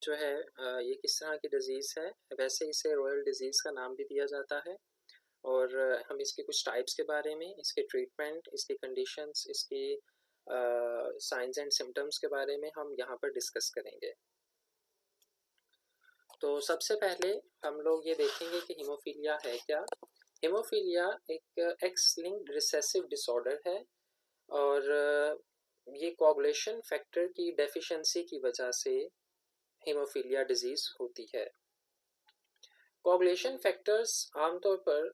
जो है ये किस तरह की डिज़ीज़ है, वैसे इसे रॉयल डिज़ीज़ का नाम भी दिया जाता है। और हम इसके कुछ टाइप्स के बारे में, इसके ट्रीटमेंट, इसकी कंडीशंस, इसकी साइंस एंड सिम्टम्स के बारे में हम यहाँ पर डिस्कस करेंगे। तो सबसे पहले हम लोग ये देखेंगे कि हीमोफीलिया है क्या। हीमोफीलिया एक एक्स लिंक्ड रिसेसिव डिसऑर्डर है और ये कोagulation फैक्टर की डेफिशिएंसी की वजह से हीमोफीलिया डिजीज़ होती है। कोagulation फैक्टर्स आमतौर पर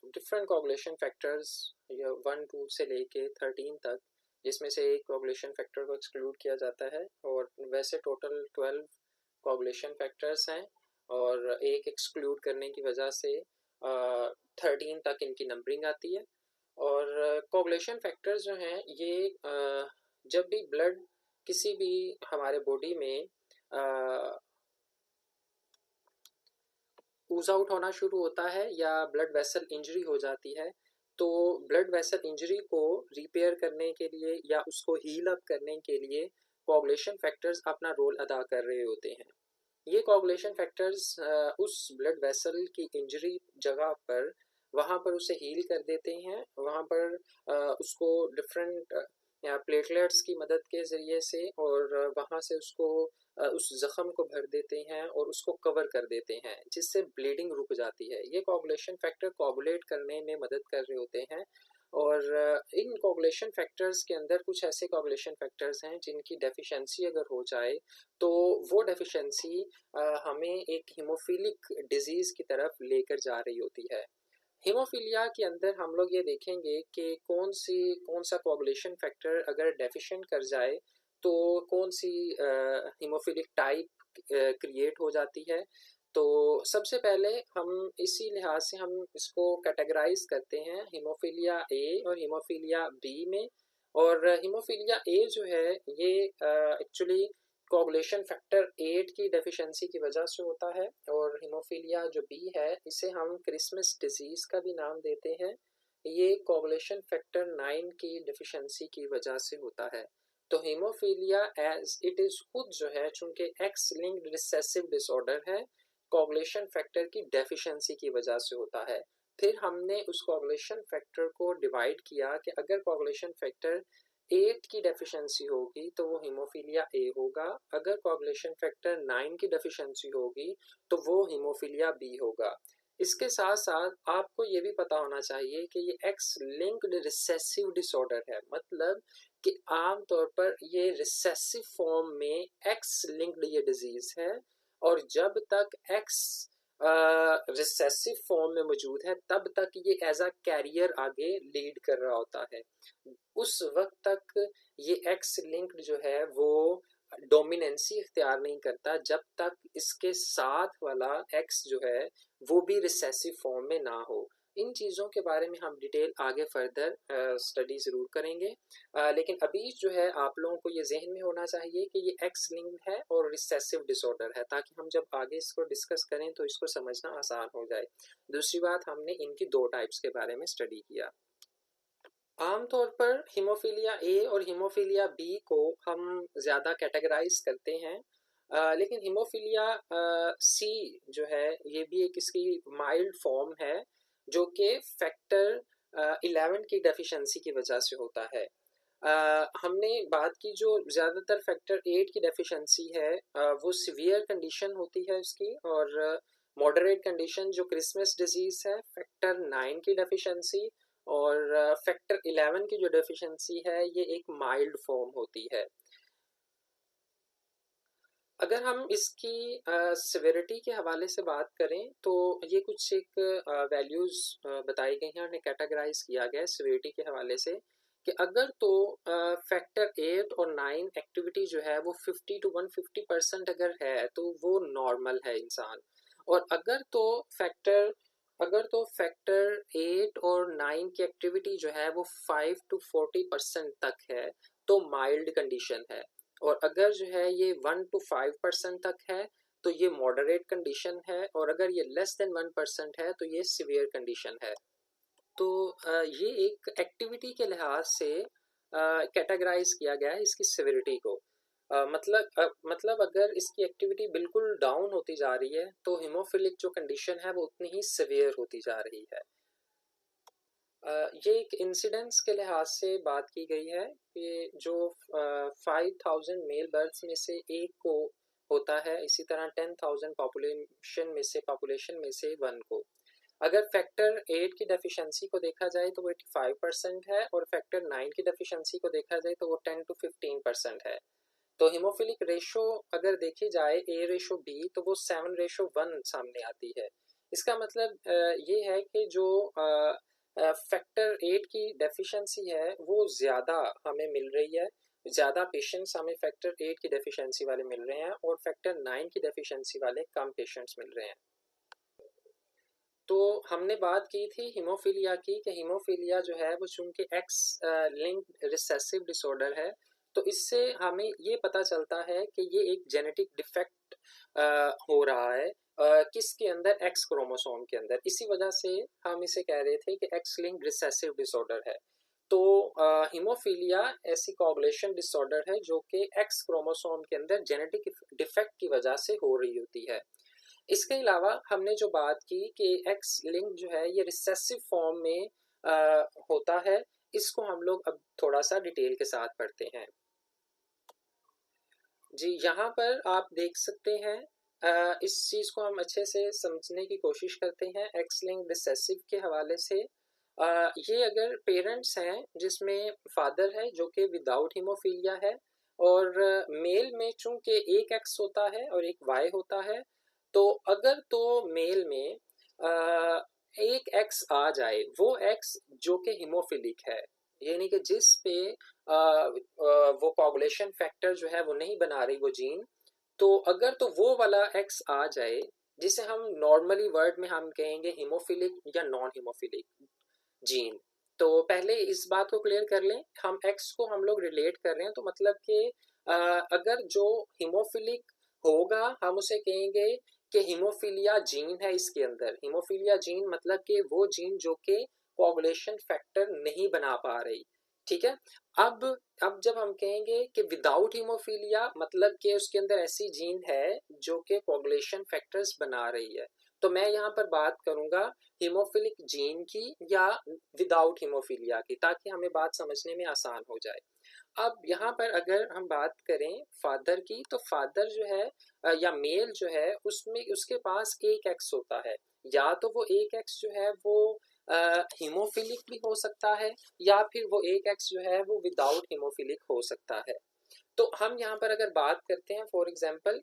डिफरेंट कोagulation फैक्टर्स 1, 2 से लेके 13 तक, जिसमें से एक कोagulation फैक्टर को एक्सक्लूड किया जाता है और वैसे टोटल 12 कोagulation फैक्टर्स हैं और एक एक्सक्लूड करने की वजह से 13 तक इनकी नंबरिंग आती है। और कोagulation फैक्टर्स जो हैं ये जब भी ब्लड किसी भी हमारे बॉडी में ऊज आउट होना शुरू होता है या ब्लड वेसल इंजरी हो जाती है, तो ब्लड वेसल इंजरी को रिपेयर करने के लिए या उसको हील अप करने के लिए कोagulation फैक्टर्स अपना रोल अदा कर रहे होते हैं। ये कोagulation फैक्टर्स उस ब्लड वेसल की इंजरी जगह पर वहाँ पर उसे हील कर देते हैं, वहाँ पर उसको डिफरेंट प्लेटलेट्स की मदद के ज़रिए से और वहाँ से उसको उस ज़ख़म को भर देते हैं और उसको कवर कर देते हैं, जिससे ब्लीडिंग रुक जाती है। ये कोagulation फैक्टर कोagुलेट करने में मदद कर रहे होते हैं और इन कोagulation फैक्टर्स के अंदर कुछ ऐसे कोagulation फैक्टर्स हैं जिनकी डेफिशिएंसी अगर हो जाए तो वो डेफिशिएंसी हमें एक हीमोफिलिक डिजीज़ की तरफ लेकर जा रही होती है। हीमोफीलिया के अंदर हम लोग ये देखेंगे कि कौन सा कोagulation फैक्टर अगर डेफिशिएंट कर जाए तो कौन सी हीमोफिलिक टाइप क्रिएट हो जाती है। तो सबसे पहले हम इसी लिहाज से हम इसको कैटेगराइज करते हैं हीमोफीलिया ए और हीमोफीलिया बी में। और हीमोफीलिया ए जो है ये एक्चुअली कोagulation फैक्टर 8 की डेफिशिएंसी की वजह से होता है और हीमोफीलिया जो बी है इसे हम क्रिसमस डिजीज़ का भी नाम देते हैं। ये कोagulation फैक्टर 9 की डेफिशिएंसी की वजह से होता है। तो हीमोफीलिया एज इट इज़ खुद जो है चूँकि एक्स लिंक्ड रिसेसिव डिसऑर्डर है, कोagulation फैक्टर की डेफिशिएंसी की वजह से होता है। फिर हमने उस कोagulation फैक्टर को डिवाइड किया कि अगर कोagulation फैक्टर 8 की डेफिशिएंसी होगी तो वो हीमोफीलिया ए होगा, अगर कोagulation फैक्टर 9 की डेफिशिएंसी होगी तो वो हीमोफीलिया बी होगा। इसके साथ साथ आपको ये भी पता होना चाहिए कि ये एक्स लिंक्ड रिसेसिव डिसऑर्डर है, मतलब कि आम तौर पर ये रिसेसिव फॉर्म में एक्स लिंक्ड ये डिजीज है और जब तक एक्स रिसेसिव फॉर्म में मौजूद है तब तक ये एज अ कैरियर आगे लीड कर रहा होता है। उस वक्त तक ये एक्स लिंक्ड जो है वो डोमिनेंसी इख्तियार नहीं करता जब तक इसके साथ वाला एक्स जो है वो भी रिसेसिव फॉर्म में ना हो। इन चीज़ों के बारे में हम डिटेल आगे फर्दर स्टडी ज़रूर करेंगे, लेकिन अभी जो है आप लोगों को ये जहन में होना चाहिए कि ये एक्स लिंक्ड है और रिसेसिव डिसऑर्डर है, ताकि हम जब आगे इसको डिस्कस करें तो इसको समझना आसान हो जाए। दूसरी बात, हमने इनकी 2 टाइप्स के बारे में स्टडी किया। आमतौर पर हीमोफीलिया ए और हीमोफीलिया बी को हम ज़्यादा कैटेगराइज करते हैं, लेकिन हीमोफीलिया सी जो है ये भी एक इसकी माइल्ड फॉर्म है जो कि फैक्टर 11 की डेफिशिएंसी की वजह से होता है। हमने बात की जो ज़्यादातर फैक्टर 8 की डेफिशिएंसी है वो सीवियर कंडीशन होती है इसकी, और मॉडरेट कंडीशन जो क्रिसमस डिजीज़ है फैक्टर 9 की डेफिशिएंसी, और फैक्टर 11 की जो डेफिशिएंसी है ये एक माइल्ड फॉर्म होती है। अगर हम इसकी सिविरिटी के हवाले से बात करें तो ये कुछ एक वैल्यूज़ बताई गई हैं, उन्हें कैटेगराइज किया गया है सिविरिटी के हवाले से कि अगर तो फैक्टर 8 और 9 एक्टिविटी जो है वो 50 to 150% अगर है तो वो नॉर्मल है इंसान, और अगर तो फैक्टर 8 और 9 की एक्टिविटी जो है वो 5 to 40% तक है तो माइल्ड कंडीशन है, और अगर जो है ये 1 to 5% तक है तो ये मॉडरेट कंडीशन है, और अगर ये लेस देन 1% है तो ये सीवियर कंडीशन है। तो ये एक एक्टिविटी के लिहाज से कैटेगराइज किया गया है इसकी सिविरिटी को। मतलब अगर इसकी एक्टिविटी बिल्कुल डाउन होती जा रही है तो हीमोफिलिक जो कंडीशन है वो उतनी ही सिवियर होती जा रही है। ये एक इंसिडेंस के लिहाज से बात की गई है कि जो 5000 मेल बर्थ्स में से एक को होता है, इसी तरह 10,000 पॉपुलेशन में से वन को। अगर फैक्टर 8 की डेफिशिएंसी को देखा जाए तो वो 85% है, और फैक्टर 9 की डेफिशिएंसी को देखा जाए तो वो 10 to 15% है। तो हीमोफिलिक रेशो अगर देखी जाए A/B तो वो 7/1 सामने आती है। इसका मतलब ये है कि जो फैक्टर 8 की डेफिशिएंसी है वो ज़्यादा हमें मिल रही है, ज़्यादा पेशेंट्स हमें फैक्टर 8 की डेफिशिएंसी वाले मिल रहे हैं, और फैक्टर 9 की डेफिशिएंसी वाले कम पेशेंट्स मिल रहे हैं। तो हमने बात की थी हीमोफीलिया की, कि हीमोफीलिया जो है वो चूंकि एक्स लिंक्ड रिसेसिव डिसऑर्डर है, तो इससे हमें ये पता चलता है कि ये एक जेनेटिक डिफेक्ट हो रहा है किसके अंदर, एक्स क्रोमोसोम के अंदर। इसी वजह से हम इसे कह रहे थे कि एक्स लिंक्ड रिसेसिव डिसऑर्डर है। तो हीमोफीलिया ऐसी कोगुलेशन डिसऑर्डर है जो कि एक्स क्रोमोसोम के अंदर जेनेटिक डिफेक्ट की वजह से हो रही होती है। इसके अलावा हमने जो बात की कि एक्स लिंक जो है ये रिसेसिव फॉर्म में होता है, इसको हम लोग अब थोड़ा सा डिटेल के साथ पढ़ते हैं। जी, यहाँ पर आप देख सकते हैं, इस चीज़ को हम अच्छे से समझने की कोशिश करते हैं एक्स लिंक रिसेसिव के हवाले से। ये अगर पेरेंट्स हैं जिसमें फादर है जो कि विदाउट हीमोफीलिया है, और मेल में चूंकि एक एक्स होता है और एक वाई होता है, तो अगर तो मेल में एक एक्स आ जाए, वो एक्स जो कि हीमोफिलिक है, यानी कि जिस पे वो कोगुलेशन फैक्टर जो है वो नहीं बना रही वो जीन, तो अगर तो वो वाला एक्स आ जाए, जिसे हम नॉर्मली वर्ड में हम कहेंगे हीमोफिलिक या नॉन हीमोफिलिक जीन। तो पहले इस बात को क्लियर कर लें, हम एक्स को हम लोग रिलेट कर रहे हैं, तो मतलब कि अगर जो हीमोफिलिक होगा हम उसे कहेंगे कि हीमोफीलिया जीन है इसके अंदर। हीमोफीलिया जीन मतलब कि वो जीन जो कि कोगुलेशन फैक्टर नहीं बना पा रही, ठीक है। अब जब हम कहेंगे कि विदाउट हीमोफीलिया, मतलब कि उसके अंदर ऐसी जीन है जो कि कोगुलेशन फैक्टर्स बना रही है। तो मैं यहाँ पर बात करूंगा हीमोफिलिक जीन की या विदाउट हीमोफीलिया की, ताकि हमें बात समझने में आसान हो जाए। अब यहाँ पर अगर हम बात करें फादर की, तो फादर जो है या मेल जो है उसमें उसके पास एक एक्स होता है, या तो वो एक एक्स जो है वो हीमोफिलिक भी हो सकता है, या फिर वो एक एक्स जो है वो विदाउट हीमोफिलिक हो सकता है। तो हम यहाँ पर अगर बात करते हैं, फॉर एग्जांपल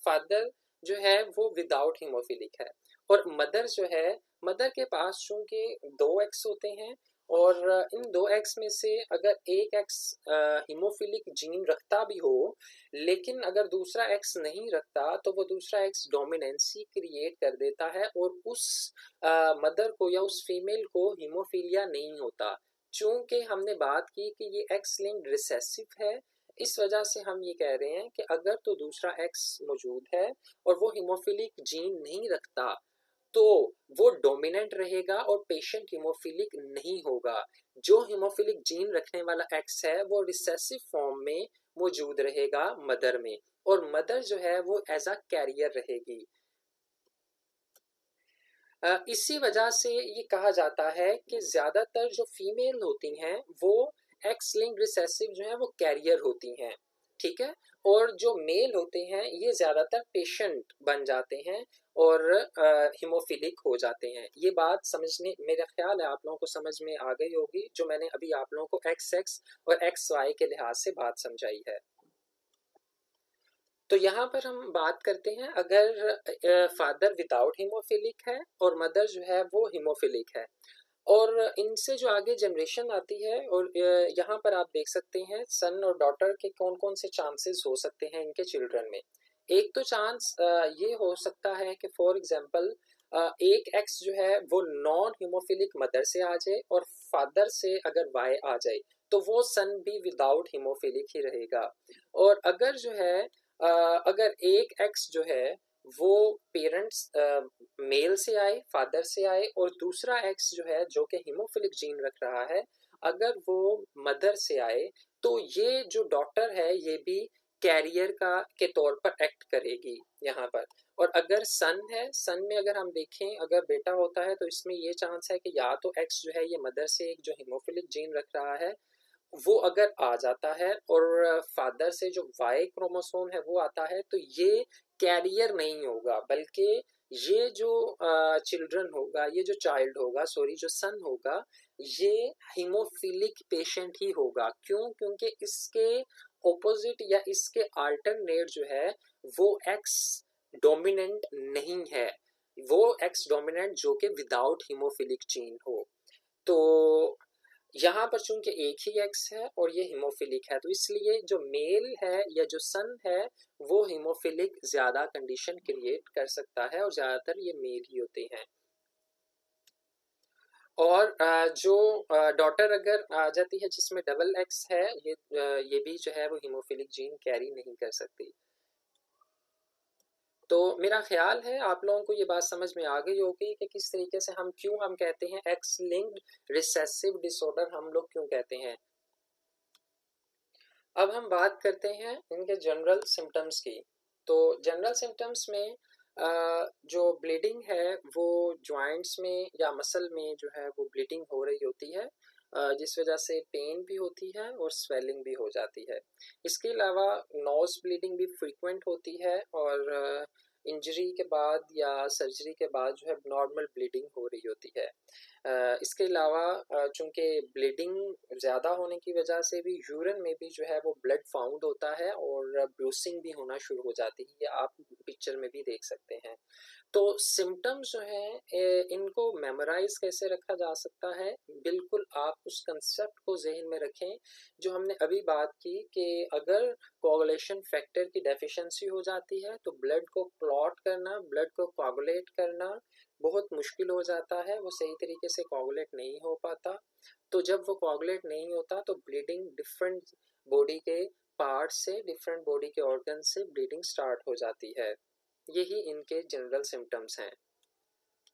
फादर जो है वो विदाउट हीमोफिलिक है, और मदर जो है, मदर के पास चूंकि दो एक्स होते हैं, और इन दो एक्स में से अगर एक एक्स हीमोफिलिक जीन रखता भी हो, लेकिन अगर दूसरा एक्स नहीं रखता, तो वो दूसरा एक्स डोमिनेंसी क्रिएट कर देता है, और उस मदर को या उस फीमेल को हीमोफीलिया नहीं होता। चूंकि हमने बात की कि ये एक्स लिंक्ड रिसेसिव है, इस वजह से हम ये कह रहे हैं कि अगर तो दूसरा एक्स मौजूद है और वो हीमोफिलिक जीन नहीं रखता, तो वो डोमिनेंट रहेगा और पेशेंट हीमोफिलिक नहीं होगा। जो हीमोफिलिक जीन रखने वाला एक्स है वो रिसेसिव फॉर्म में मौजूद रहेगा मदर में, और मदर जो है वो एज अ कैरियर रहेगी। इसी वजह से ये कहा जाता है कि ज़्यादातर जो फीमेल होती हैं वो एक्स लिंक्ड रिसेसिव जो है वो कैरियर होती हैं, ठीक है। और जो मेल होते हैं ये ज़्यादातर पेशेंट बन जाते हैं और हीमोफिलिक हो जाते हैं। ये बात समझने, मेरा ख्याल है आप लोगों को समझ में आ गई होगी, जो मैंने अभी आप लोगों को एक्स एक्स और एक्स वाई के लिहाज से बात समझाई है। तो यहाँ पर हम बात करते हैं, अगर फादर विदाउट हीमोफिलिक है और मदर जो है वो हीमोफिलिक है, और इनसे जो आगे जनरेशन आती है, और यहाँ पर आप देख सकते हैं सन और डॉटर के कौन कौन से चांसेस हो सकते हैं इनके चिल्ड्रन में। एक तो चांस ये हो सकता है कि फॉर एग्जांपल एक एक्स जो है वो नॉन हीमोफिलिक मदर से आ जाए, और फादर से अगर वाई आ जाए, तो वो सन भी विदाउट हीमोफिलिक ही रहेगा। और अगर जो है अगर एक एक्स जो है वो पेरेंट्स मेल से आए, फादर से आए, और दूसरा एक्स जो है जो कि हीमोफिलिक जीन रख रहा है, अगर वो मदर से आए, तो ये जो डॉटर है ये भी कैरियर का के तौर पर एक्ट करेगी यहाँ पर। और अगर सन है, सन में अगर हम देखें, अगर बेटा होता है तो इसमें ये चांस है कि या तो एक्स जो है ये मदर से एक जो हीमोफिलिक जीन रख रहा है वो अगर आ जाता है, और फादर से जो वाई क्रोमोसोम है वो आता है, तो ये कैरियर नहीं होगा, बल्कि ये जो चिल्ड्रन होगा, ये जो चाइल्ड होगा, सॉरी जो सन होगा, ये हीमोफिलिक पेशेंट ही होगा। क्यों? क्योंकि इसके ऑपोजिट या इसके अल्टरनेट जो है वो एक्स डोमिनेंट नहीं है, वो एक्स डोमिनेंट जो कि विदाउट हीमोफिलिक जीन हो। तो यहाँ पर चूंकि एक ही एक्स है और ये हीमोफिलिक है, तो इसलिए जो मेल है या जो सन है वो हीमोफिलिक ज्यादा कंडीशन क्रिएट कर सकता है, और ज्यादातर ये मेल ही होते हैं। और जो डॉटर अगर आ जाती है जिसमें डबल एक्स है, ये भी जो है वो हीमोफिलिक जीन कैरी नहीं कर सकती। तो मेरा ख्याल है आप लोगों को ये बात समझ में आ गई होगी कि किस तरीके से हम कहते हैं एक्स लिंक्ड रिसेसिव डिसऑर्डर हम लोग क्यों कहते हैं। अब हम बात करते हैं इनके जनरल सिम्टम्स की। तो जनरल सिम्टम्स में जो ब्लीडिंग है वो जॉइंट्स में या मसल में जो है वो ब्लीडिंग हो रही होती है, जिस वजह से पेन भी होती है और स्वेलिंग भी हो जाती है। इसके अलावा नोज ब्लीडिंग भी फ्रीक्वेंट होती है, और इंजरी के बाद या सर्जरी के बाद जो है नॉर्मल ब्लीडिंग हो रही होती है। इसके अलावा चूंकि ब्लीडिंग ज़्यादा होने की वजह से भी यूरिन में भी जो है वो ब्लड फाउंड होता है और ब्रूसिंग भी होना शुरू हो जाती है, ये आप पिक्चर में भी देख सकते हैं। तो सिम्टम्स जो हैं इनको मेमोराइज कैसे रखा जा सकता है, बिल्कुल आप उस कंसेप्ट को जहन में रखें जो हमने अभी बात की कि अगर कोगुलेशन फैक्टर की डेफिशिएंसी हो जाती है तो ब्लड को क्लॉट करना, ब्लड को कोगुलेट करना बहुत मुश्किल हो जाता है, वो सही तरीके से कोगुलेट नहीं हो पाता। तो जब वो कोगुलेट नहीं होता तो ब्लीडिंग डिफरेंट बॉडी के पार्ट से, डिफरेंट बॉडी के ऑर्गन से ब्लीडिंग स्टार्ट हो जाती है। यही इनके जनरल सिम्टम्स हैं।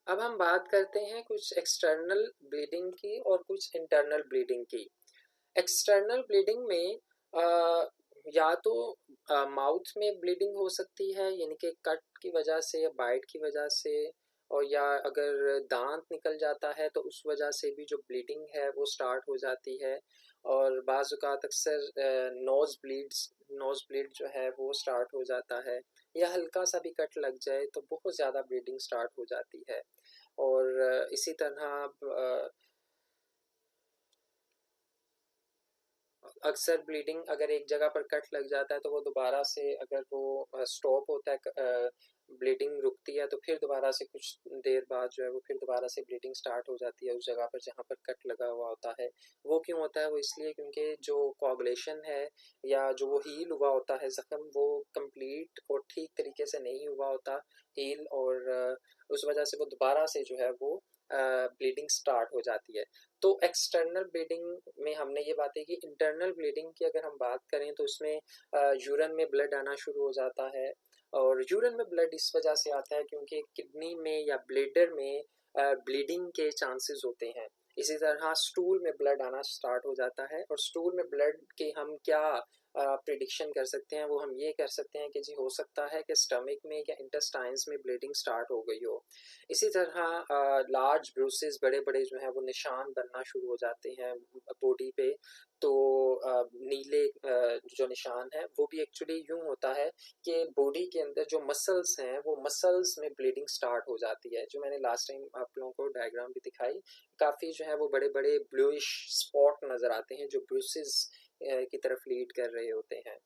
अब हम बात करते हैं कुछ एक्सटर्नल ब्लीडिंग की और कुछ इंटरनल ब्लीडिंग की। एक्सटर्नल ब्लीडिंग में या तो माउथ में ब्लीडिंग हो सकती है, यानी कि कट की वजह से या बाइट की वजह से, और या अगर दांत निकल जाता है तो उस वजह से भी जो ब्लीडिंग है वो स्टार्ट हो जाती है। और बाज़ औक़ात अक्सर नोज़ ब्लीड जो है वो स्टार्ट हो जाता है, या हल्का सा भी कट लग जाए तो बहुत ज़्यादा ब्लीडिंग स्टार्ट हो जाती है। और इसी तरह अक्सर ब्लीडिंग अगर एक जगह पर कट लग जाता है तो वो दोबारा से, अगर वो स्टॉप होता है, ब्लीडिंग रुकती है, तो फिर दोबारा से कुछ देर बाद जो है वो फिर दोबारा से ब्लीडिंग स्टार्ट हो जाती है उस जगह पर जहाँ पर कट लगा हुआ होता है। वो क्यों होता है? वो इसलिए क्योंकि जो कोगुलेशन है या जो वो हील हुआ होता है ज़ख्म, वो कंप्लीट और ठीक तरीके से नहीं हुआ होता हील, और उस वजह से वो दोबारा से जो है वो ब्लीडिंग स्टार्ट हो जाती है। तो एक्सटर्नल ब्लीडिंग में हमने ये बातें की। इंटरनल ब्लीडिंग की अगर हम बात करें तो उसमें यूरिन में ब्लड आना शुरू हो जाता है, और यूरिन में ब्लड इस वजह से आता है क्योंकि किडनी में या ब्लैडर में ब्लीडिंग के चांसेस होते हैं। इसी तरह स्टूल में ब्लड आना स्टार्ट हो जाता है, और स्टूल में ब्लड के हम क्या प्रिडिक्शन कर सकते हैं, वो हम ये कर सकते हैं कि जी हो सकता है कि स्टमक में या इंटेस्टाइन्स में ब्लीडिंग स्टार्ट हो गई हो। इसी तरह लार्ज ब्रूसेस, बड़े बड़े जो हैं वो निशान बनना शुरू हो जाते हैं बॉडी पे। तो नीले जो निशान है वो भी एक्चुअली यूं होता है कि बॉडी के अंदर जो मसल्स हैं वो मसल्स में ब्लीडिंग स्टार्ट हो जाती है, जो मैंने लास्ट टाइम आप लोगों को डायग्राम भी दिखाई। काफ़ी जो है वो बड़े बड़े ब्लूइश स्पॉट नज़र आते हैं जो ब्रूसेस की तरफ लीड कर रहे होते हैं।